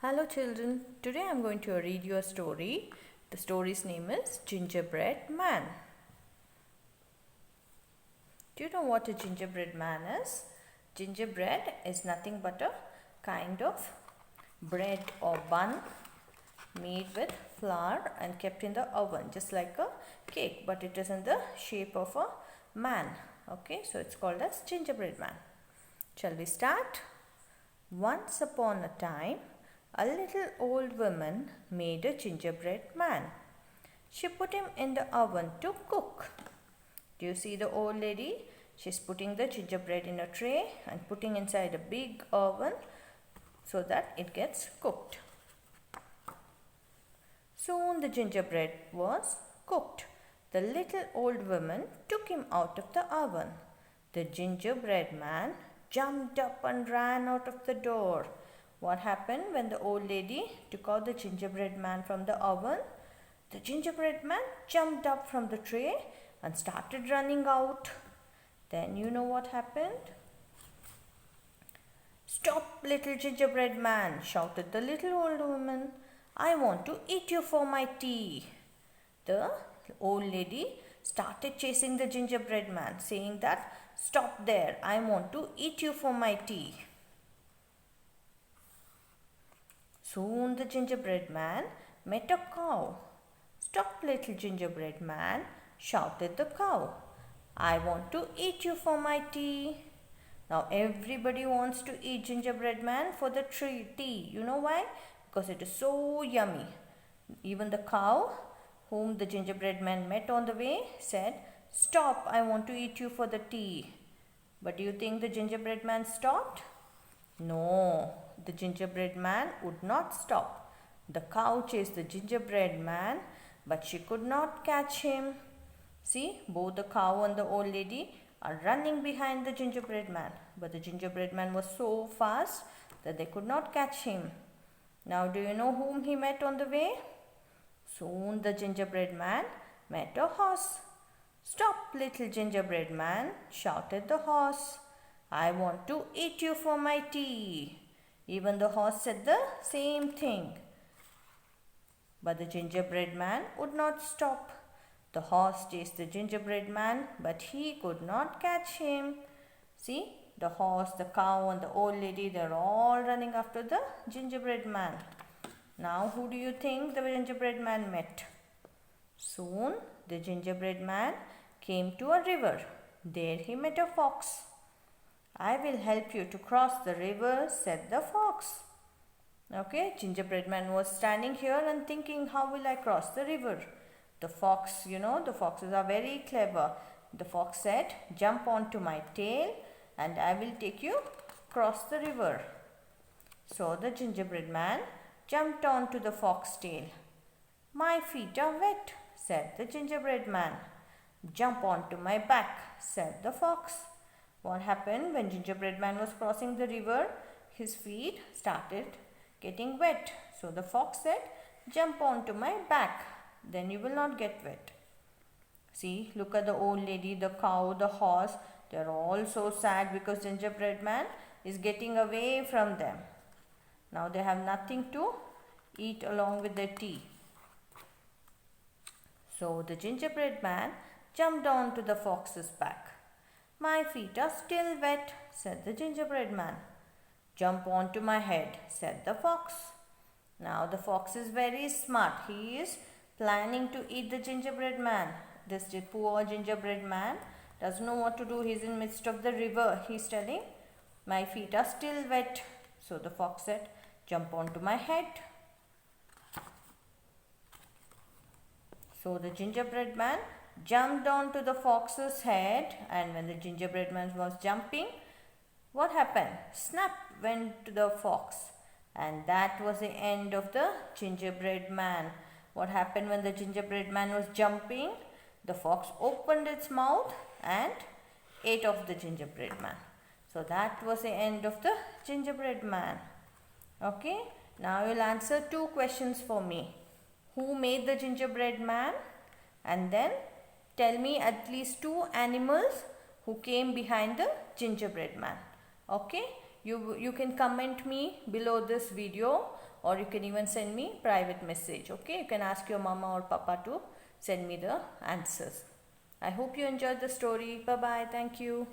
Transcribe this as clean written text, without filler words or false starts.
Hello children, today I am going to read you a story. The story's name is Gingerbread Man. Do you know what a gingerbread man is? Gingerbread is nothing but a kind of bread or bun made with flour and kept in the oven, just like a cake, but it is in the shape of a man. Okay, so it's called as gingerbread man. Shall we start? Once upon a time, a little old woman made a gingerbread man. She put him in the oven to cook. Do you see the old lady? She's putting the gingerbread in a tray and putting inside a big oven so that it gets cooked. Soon the gingerbread was cooked. The little old woman took him out of the oven. The gingerbread man jumped up and ran out of the door. What happened when the old lady took out the gingerbread man from the oven? The gingerbread man jumped up from the tray and started running out. Then you know what happened? "Stop, little gingerbread man," shouted the little old woman. "I want to eat you for my tea." The old lady started chasing the gingerbread man, saying that, "Stop there, I want to eat you for my tea." Soon the gingerbread man met a cow. "Stop, little gingerbread man," shouted the cow. "I want to eat you for my tea." Now everybody wants to eat gingerbread man for the tea. You know why? Because it is so yummy. Even the cow whom the gingerbread man met on the way said, "Stop, I want to eat you for the tea." But do you think the gingerbread man stopped? No, the gingerbread man would not stop. The cow chased the gingerbread man, but she could not catch him. See, both the cow and the old lady are running behind the gingerbread man, but the gingerbread man was so fast that they could not catch him. Now, do you know whom he met on the way? Soon the gingerbread man met a horse. "Stop, little gingerbread man," shouted the horse. "I want to eat you for my tea." Even the horse said the same thing. But the gingerbread man would not stop. The horse chased the gingerbread man, but he could not catch him. See, the horse, the cow, and the old lady, they're all running after the gingerbread man. Now, who do you think the gingerbread man met? Soon, the gingerbread man came to a river. There he met a fox. "I will help you to cross the river," said the fox. Okay, gingerbread man was standing here and thinking, how will I cross the river? The fox, the foxes are very clever. The fox said, "Jump onto my tail and I will take you across the river." So the gingerbread man jumped onto the fox's tail. "My feet are wet," said the gingerbread man. "Jump onto my back," said the fox. What happened when gingerbread man was crossing the river? His feet started getting wet. So the fox said, "Jump onto my back, then you will not get wet." See, look at the old lady, the cow, the horse. They are all so sad because gingerbread man is getting away from them. Now they have nothing to eat along with their tea. So the gingerbread man jumped onto the fox's back. "My feet are still wet," said the gingerbread man. "Jump onto my head," said the fox. Now the fox is very smart. He is planning to eat the gingerbread man. This poor gingerbread man doesn't know what to do. He's in midst of the river. He's telling, "My feet are still wet." So the fox said, "Jump onto my head." So the gingerbread man jumped onto the fox's head, and when the gingerbread man was jumping, what happened? Snap went to the fox, and that was the end of the gingerbread man. What happened when the gingerbread man was jumping? The fox opened its mouth and ate off the gingerbread man. So that was the end of the gingerbread man. Okay, now you'll answer two questions for me. Who made the gingerbread man? And then tell me at least two animals who came behind the gingerbread man. Okay, You can comment me below this video, or you can even send me private message. Okay, you can ask your mama or papa to send me the answers. I hope you enjoyed the story. Bye bye. Thank you.